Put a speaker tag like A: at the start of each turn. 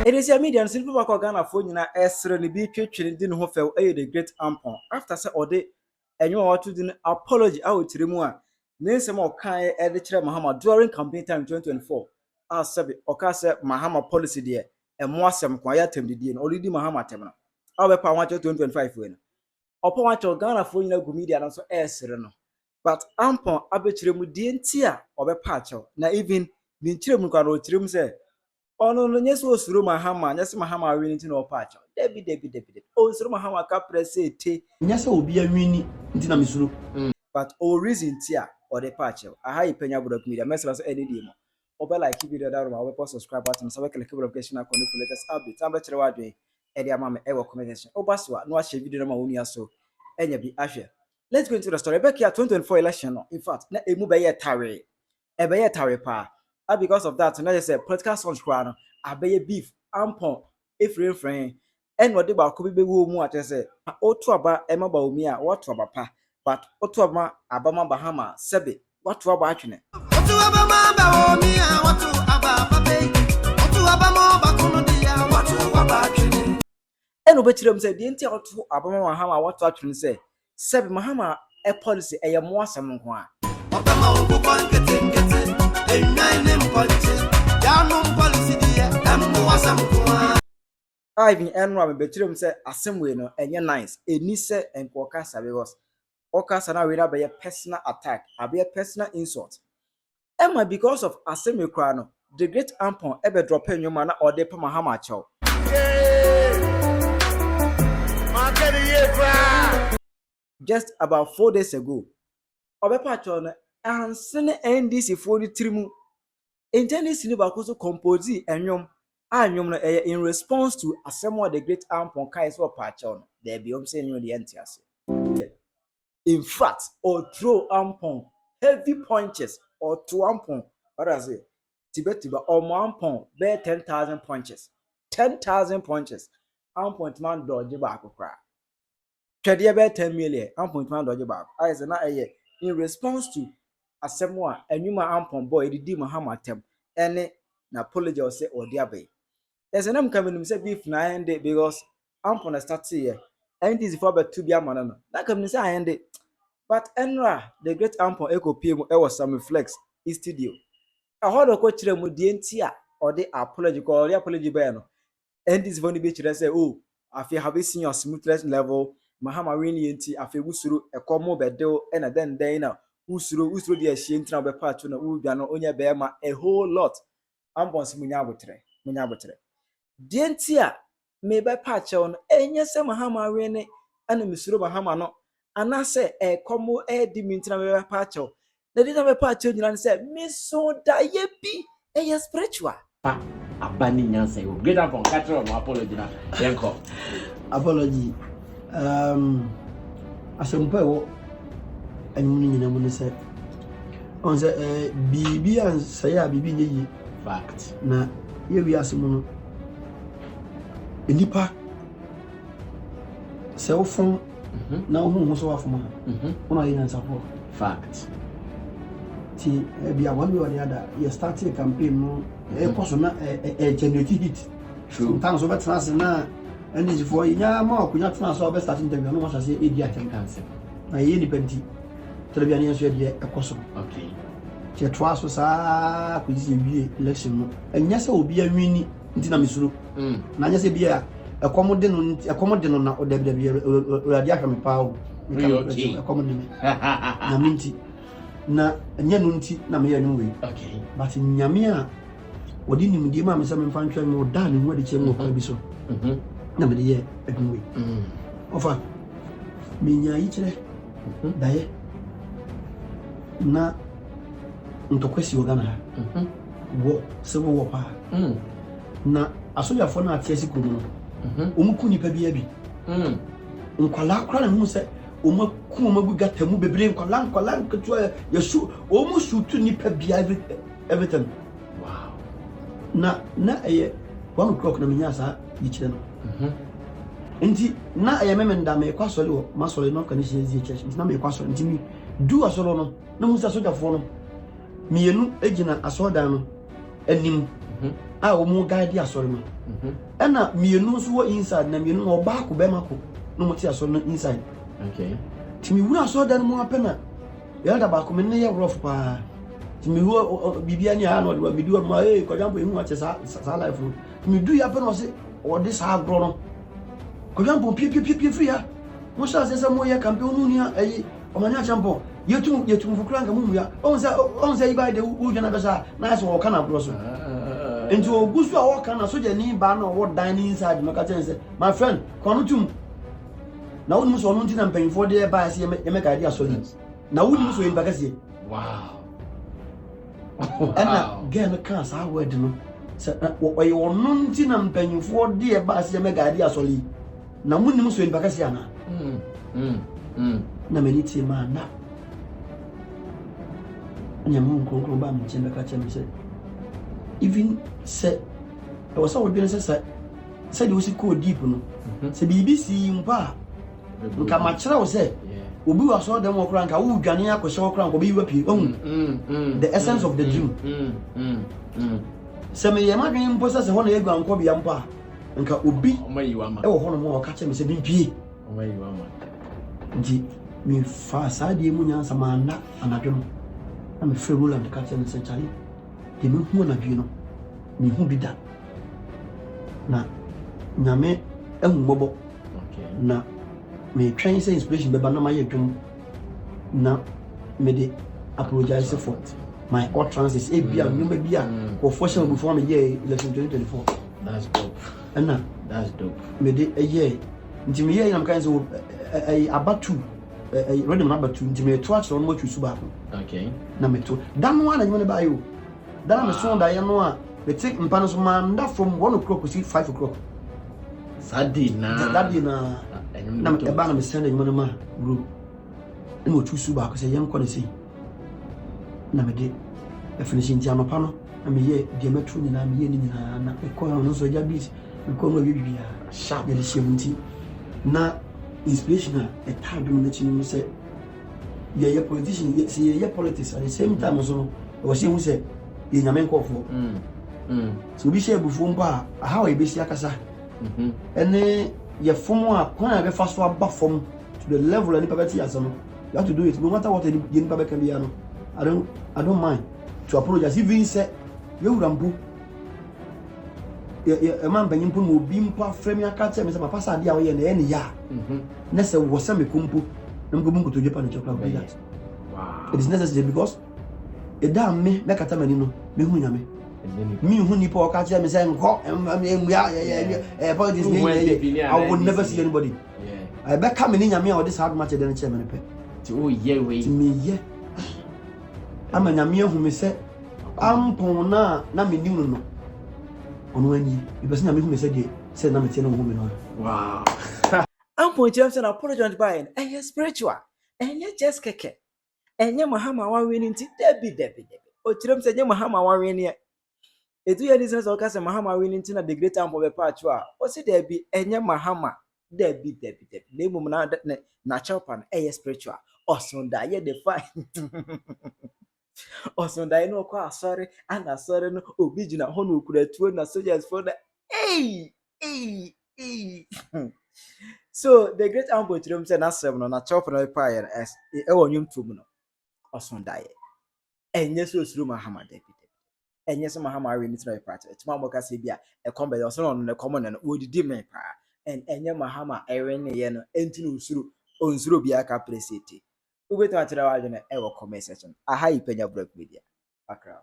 A: It is a media and simple work Ghana for you na esre ni bi twetwe din ho few the great Ampong after say ode enyo what to din apology out mu a nsem o kan e de kire Mahama during campaign time 2024 as sabi o ka say Mahama policy de emo asem kwa ya temdidie no already Mahama tem na o be pa 2025 we no opo wa Ghana for you na go media na so esre no but Ampong abekire mu die ntia o be pa acho na even ni kire mu kwa ro kire mu say ono no nyeso osuro Mahama nyese Mahama wini nti na opacho debi osuro Mahama ka presse ete
B: nyese obi awini nti na misuro
A: but o reason tia or the pacho aha ipenya bodo media message so NDC mo obe like video da ro obe subscribe button so we click notification icon for latest update am be kire wadwe e dia mama e wo comment section obaso no a share video na ma woni aso enya bi ahwe. Let's go into the story back here 2024 election no. In fact na emu be ye tare pa. Because of that, now they say political songs crown abeye beef Ampong friend and what about could be mu at say otu aba ema ba omi a what aba pa but otu aba abama Bahama sebe what aba atwene otu aba ma ba omi a what aba papa otu aba ma ba kunu dia what aba atwene and obechirem say the enti otu abama Bahama what atwene say sebe Mahama a policy e ye mo asem nko a obama ogbon nkete I've enrolled between say assembly no enye nice eni se enkoka sabe was okasa na we na be personal attack abi personal insult Emma because of assembly kra no the great Ampong ebe drop enwoma na ode pa Mahama acho just about 4 days ago obepa acho no ansene NDC for the trimu NDC ni ba ko so compose enwom anyom no in response to asemo the great Ampong kai so pacho no there be say no the entiase in fact or throw Ampong heavy punches or to Ampong what I say tiba or Ampong be 10,000 punches Ampong man dodge back kra twede be 10 million Ampong man dodge back I say na in response to asemo a enwuma Ampong boy didi Mahama tem ene na apology or say odiabe. There's an coming say beef na end because Ampong start here and this for to be a man that come say I end but enra the great Ampong echo pm e was some flex studio a hold ko kire mu die ntia or the apology or the apology be no and this for the be kire say oh afi have seen your smoothness level Mahama win nti afi wusuru ekomo bedel and then na usuro the ahie ntina be patch na udwa no onya be ma a whole lot Ampong si munya abotre die ntia me be patch on enye se Mahama win ana misuro Mahama no anase ekomo di ntina be patch na di na be patch nyina se me so da ye bi spiritual
B: abani nyansa yo great Ampong catch no apology na yenko apology asempa wo anyuni nyina mu ne se on se bibi an say a bibi nyi fact na ye wi asemu no enipa se wo fon na wo so wafoma ona ye nyansa for fact ti bi a one way or the other you start a campaign no e koso na generate hit sometimes over trans na and this for nya ma okunya trans over starting interview no ma say e di attendance na ye ni penti telebiani enso de ekoso okay che twa so sa ko ji wie election no enya se obi awini nti na misuro na nya se bia ekomode no na odebde uradi aka me pawo ekomode na minti na nya no nti na me ya no we okay but nyame a odi ni mdi ma me se me fa ntwa me oda ne ho de che mo pa bi so na me de ye edun we ofa me nya yi kire daye na ntokwesi ogana wo sebo wo pa na asoja fo na atiasi kuno omuku nipa bia bi nkwala kwala hu se omaku omagu gata mu bebre nkwala nketu yesu omusu tu nipa bia everything wow na eye 1 o'clock na minyasa yikire no nti na eye memenda me kwasole wo masole no kanisi ezi church na me kwasole nti mi du asolo no na musa soja fo no mienu ejina asoda no anim a omo guide asori no na mienu so wo inside na mienu no ba ko be mako no mo ti asori no inside
A: okay
B: timi wu asori dan mo apena ya da ba ko me ne ye rough pa timi wu bibia ni ha no de bi du ma ko jambo ihu ache sa life timi du ya pena o se o de sa agro no ko jambo pie free ya mo sha se mo ye campaign no ni ayi o manya champo yetum fukura nka mu ya on say iba de u jana besa na so o kana bro so enti ogusu a wo kana so je ni ba na wo dan ni inside no ka tell say my friend kono tum na woni so no ntina mpanfo de ba se ye me ka dia solid na woni so yin ba ka se
A: wow
B: ana gen ka sa word no se o ye wono ntina mpanfo de ba se ye me ka dia solid na woni so yin ba ka se ana na meni ti ma na nyamu konkron ba mi chembe ka chembe se even se e was all been se de wosi ko deep no se BBC mpa nka ma kira wo se obi wa so dem okra nka wo dwane akose okra nka obi wa pie the essence of the dream se me ye ma dwen mpo se ho na egu anko bia mpa nka obi e wo ho no mo ka chembe se bi pie nji mi fa sa de mu nyansa ma na anadwom na me frɛ Roland ka kyerɛ no sɛ kyale de me hu na dwie no me hu bi da na nyame ahu mmɔbɔ na me twɛn sɛ inspiration bɛba na mayɛ dwom na me de apologize for my utterances ebia nnwoma bi a kɔfoɔ hyɛ before me yɛ election 2024
A: that's dope that's dope
B: me de ɛyɛ nti me yɛ na meka sɛ abatu ready man abatu nti me to akyerɛ no mo twusu ba
A: okay
B: na me to dan no na nyone ba yo dan me so da ye no a me take mpa no so manda from 1 o'clock to 5 o'clock
A: Sadi na
B: na me ba na me send nyone ma bro na mo twusu ba ko sɛ yɛn kɔ ne sei na me de finishing ti anopa no na me ye de metro ni na me ye ni nyina na e kɔ no so ja beat me kɔ no bibia sharp de hyɛmunti na inspiration a time do na chinu say ye politician ye politics at the same time so o se hu say ye nyame nkofo so bi share bufu mpa how e be si akasa ene ye fomo a kwan a be fa so aba fom to the level any papa ti asano you have to do it no matter what ye papa can be ano I don't mind to apologize even say ye wurambu e man banyin pu mo bi mpa frame aka che me say papa sa dia wo ye na e ne ya na say wo se me kumpu na mko bungu to Japan chokla be that wow it is necessary because e da me kata mani no me hu nyame me hu ni po aka che me say nko politics I would never see anybody I be come ni nyame a this hard match den che me pe
A: ti o ye we
B: ti me ye ama nyame hu me say Ampong na me nim no ono ani e person na me hu me say de say na me tie no hu me no
A: wow
C: Ampong James and apologize by and spiritual and yet just keke and your Mahama one winning Debbie o Chiram said your Mahama one winning it do any sense of case Mahama winning to the great Ampong Patua or see there be and your Mahama Debbie name na chopan spiritual or Sunday ye define or Sunday no kwa sorry and sorry no obijina honu kuretu na soldiers for the hey so the great Ampong Chiram said na seven no na chopan no pie as e wonwum tum no or Sunday enye so suru Mahama Debbie enye so Mahama we need to part it ma moka se bia e come be so no no come no wodidi me pa and enye Mahama ewe ne ye no enti no usuru onsuru bia ka presete ubeto atira wa dwene e wo comment section aha Penyah Black Media Accra.